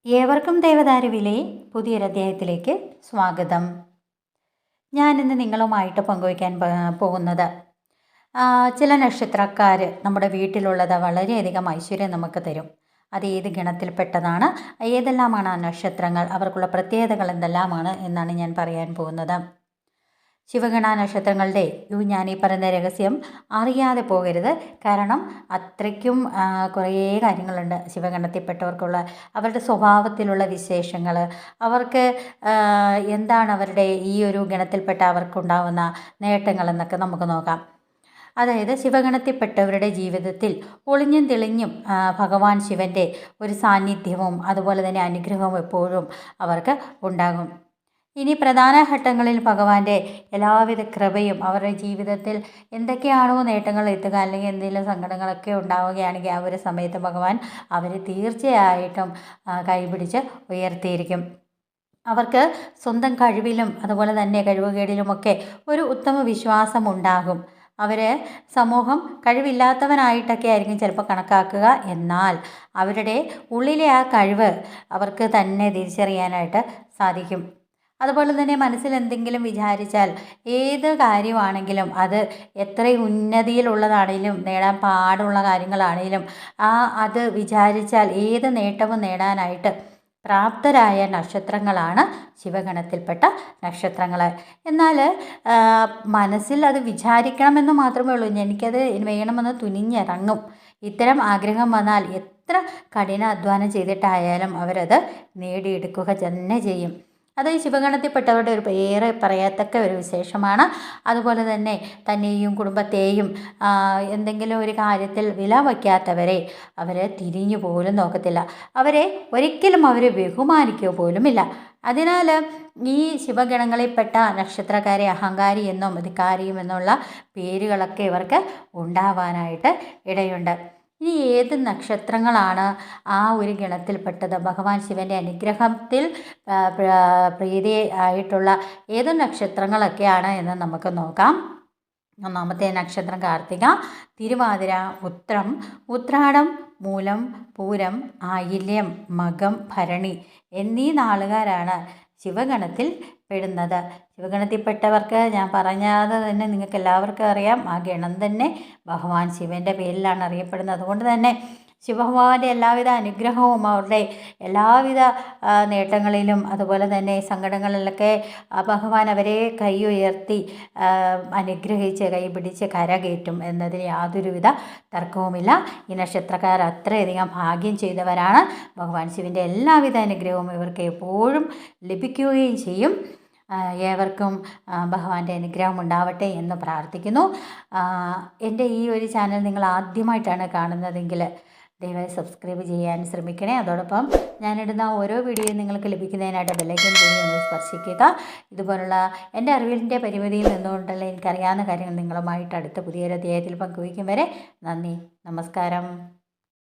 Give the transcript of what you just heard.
ഏവർക്കും ദേവദാരുവിലെ പുതിയൊരധ്യായത്തിലേക്ക് സ്വാഗതം. ഞാനിന്ന് നിങ്ങളുമായിട്ട് പങ്കുവയ്ക്കാൻ പോകുന്നത് ചില നക്ഷത്രക്കാർ നമ്മുടെ വീട്ടിലുള്ളത് വളരെയധികം ഐശ്വര്യം നമുക്ക് തരും. അത് ഏത് ഗണത്തിൽപ്പെട്ടതാണ്, ഏതെല്ലാമാണ് ആ നക്ഷത്രങ്ങൾ, അവർക്കുള്ള പ്രത്യേകതകൾ എന്തെല്ലാമാണ് എന്നാണ് ഞാൻ പറയാൻ പോകുന്നത്. ശിവഗണ നക്ഷത്രങ്ങളുടെ ഞാൻ ഈ പറയുന്ന രഹസ്യം അറിയാതെ പോകരുത്. കാരണം അത്രയ്ക്കും കുറേ കാര്യങ്ങളുണ്ട് ശിവഗണത്തിൽപ്പെട്ടവർക്കുള്ള അവരുടെ സ്വഭാവത്തിലുള്ള വിശേഷങ്ങൾ, അവർക്ക് എന്താണ് അവരുടെ ഈ ഒരു ഗണത്തിൽപ്പെട്ട അവർക്കുണ്ടാവുന്ന നേട്ടങ്ങളെന്നൊക്കെ നമുക്ക് നോക്കാം. അതായത് ശിവഗണത്തിൽപ്പെട്ടവരുടെ ജീവിതത്തിൽ ഒളിഞ്ഞും തെളിഞ്ഞും ഭഗവാൻ ശിവൻ്റെ ഒരു സാന്നിധ്യവും അതുപോലെ തന്നെ അനുഗ്രഹവും എപ്പോഴും അവർക്ക് ഉണ്ടാകും. ഇനി പ്രധാന ഘട്ടങ്ങളിൽ ഭഗവാന്റെ എല്ലാവിധ കൃപയും അവരുടെ ജീവിതത്തിൽ എന്തൊക്കെയാണോ നേട്ടങ്ങൾ എത്തുക, അല്ലെങ്കിൽ എന്തെങ്കിലും സങ്കടങ്ങളൊക്കെ ഉണ്ടാവുകയാണെങ്കിൽ ആ ഒരു സമയത്ത് ഭഗവാൻ അവരെ തീർച്ചയായിട്ടും കൈപിടിച്ച് ഉയർത്തിയിരിക്കും. അവർക്ക് സ്വന്തം കഴിവിലും അതുപോലെ തന്നെ കഴിവുകേടിലുമൊക്കെ ഒരു ഉത്തമ വിശ്വാസം ഉണ്ടാകും. അവർ സമൂഹം കഴിവില്ലാത്തവനായിട്ടൊക്കെ ആയിരിക്കും ചിലപ്പോൾ കണക്കാക്കുക. എന്നാൽ അവരുടെ ഉള്ളിലെ ആ കഴിവ് അവർക്ക് തന്നെ തിരിച്ചറിയാനായിട്ട് സാധിക്കും. അതുപോലെ തന്നെ മനസ്സിൽ എന്തെങ്കിലും വിചാരിച്ചാൽ ഏത് കാര്യമാണെങ്കിലും അത് എത്ര ഉന്നതിയിലുള്ളതാണെങ്കിലും നേടാൻ പാടുള്ള കാര്യങ്ങളാണെങ്കിലും അത് വിചാരിച്ചാൽ ഏത് നേട്ടവും നേടാനായിട്ട് പ്രാപ്തരായ നക്ഷത്രങ്ങളാണ് ശിവഗണത്തിൽപ്പെട്ട നക്ഷത്രങ്ങൾ. എന്നാൽ മനസ്സിൽ അത് വിചാരിക്കണമെന്ന് മാത്രമേ ഉള്ളൂ. എനിക്കത് വേണമെന്ന് തുനിഞ്ഞിറങ്ങും. ഇത്തരം ആഗ്രഹം വന്നാൽ എത്ര കഠിന അധ്വാനം ചെയ്തിട്ടായാലും അവരത് നേടിയെടുക്കുക തന്നെ ചെയ്യും. അത് ശിവഗണത്തിൽപ്പെട്ടവരുടെ ഒരു ഏറെ പറയത്തക്ക ഒരു വിശേഷമാണ്. അതുപോലെ തന്നെ തന്നെയും കുടുംബത്തെയും എന്തെങ്കിലും ഒരു കാര്യത്തിൽ വില വയ്ക്കാത്തവരെ അവർ തിരിഞ്ഞു പോലും നോക്കത്തില്ല. അവരെ ഒരിക്കലും അവർ ബഹുമാനിക്കുക പോലുമില്ല. അതിനാൽ ഈ ശിവഗണങ്ങളിൽപ്പെട്ട നക്ഷത്രക്കാരെ അഹങ്കാരി എന്നും അധികാരിയും എന്നുള്ള പേരുകളൊക്കെ ഇവർക്ക് ഉണ്ടാവാനായിട്ട് ഇടയുണ്ട്. ഇനി ഏത് നക്ഷത്രങ്ങളാണ് ആ ഒരു ഗണത്തിൽപ്പെട്ടത്, ഭഗവാൻ ശിവൻ്റെ അനുഗ്രഹത്തിൽ പ്രീതി ആയിട്ടുള്ള ഏത് നക്ഷത്രങ്ങളൊക്കെയാണ് എന്ന് നമുക്ക് നോക്കാം. ഒന്നാമത്തെ നക്ഷത്രം കാർത്തിക, തിരുവാതിര, ഉത്രം, ഉത്രാടം, മൂലം, പൂരം, ആയില്യം, മകം, ഭരണി എന്നീ നാളുകാരാണ് ശിവഗണത്തിൽ പെടുന്നത്. ശിവഗണത്തിൽപ്പെട്ടവർക്ക് ഞാൻ പറഞ്ഞത് തന്നെ നിങ്ങൾക്ക് എല്ലാവർക്കും അറിയാം. ആ ഗണം തന്നെ ഭഗവാൻ ശിവൻ്റെ പേരിലാണ് അറിയപ്പെടുന്നത്. അതുകൊണ്ട് തന്നെ ശിവഭഗവാന്റെ എല്ലാവിധ അനുഗ്രഹവും അവരുടെ എല്ലാവിധ നേട്ടങ്ങളിലും അതുപോലെ തന്നെ സങ്കടങ്ങളിലൊക്കെ ഭഗവാൻ അവരെ കൈ ഉയർത്തി അനുഗ്രഹിച്ച് കൈപിടിച്ച് കരകയറ്റും എന്നതിൽ യാതൊരുവിധ തർക്കവുമില്ല. ഈ നക്ഷത്രക്കാർ അത്രയധികം ഭാഗ്യം ചെയ്തവരാണ്. ഭഗവാൻ ശിവൻ്റെ എല്ലാവിധ അനുഗ്രഹവും ഇവർക്ക് എപ്പോഴും ലഭിക്കുകയും ചെയ്യും. ഏവർക്കും ഭഗവാന്റെ അനുഗ്രഹം ഉണ്ടാവട്ടെ എന്ന് പ്രാർത്ഥിക്കുന്നു. എൻ്റെ ഈ ഒരു ചാനൽ നിങ്ങൾ ആദ്യമായിട്ടാണ് കാണുന്നതെങ്കിൽ ദയവായി സബ്സ്ക്രൈബ് ചെയ്യാൻ ശ്രമിക്കണേ. അതോടൊപ്പം ഞാനിടുന്ന ഓരോ വീഡിയോയും നിങ്ങൾക്ക് ലഭിക്കുന്നതിനായിട്ട് ബെല്ലൈക്കൻ കൂടി ഒന്ന് സ്പർശിക്കുക. ഇതുപോലുള്ള എൻ്റെ അറിവിൻ്റെ പരിമിതിയിൽ നിന്നുകൊണ്ടുള്ള എനിക്കറിയാവുന്ന കാര്യങ്ങൾ നിങ്ങളുമായിട്ട് അടുത്ത പുതിയൊരു അധ്യായത്തിൽ പങ്കുവയ്ക്കും വരെ നന്ദി, നമസ്കാരം.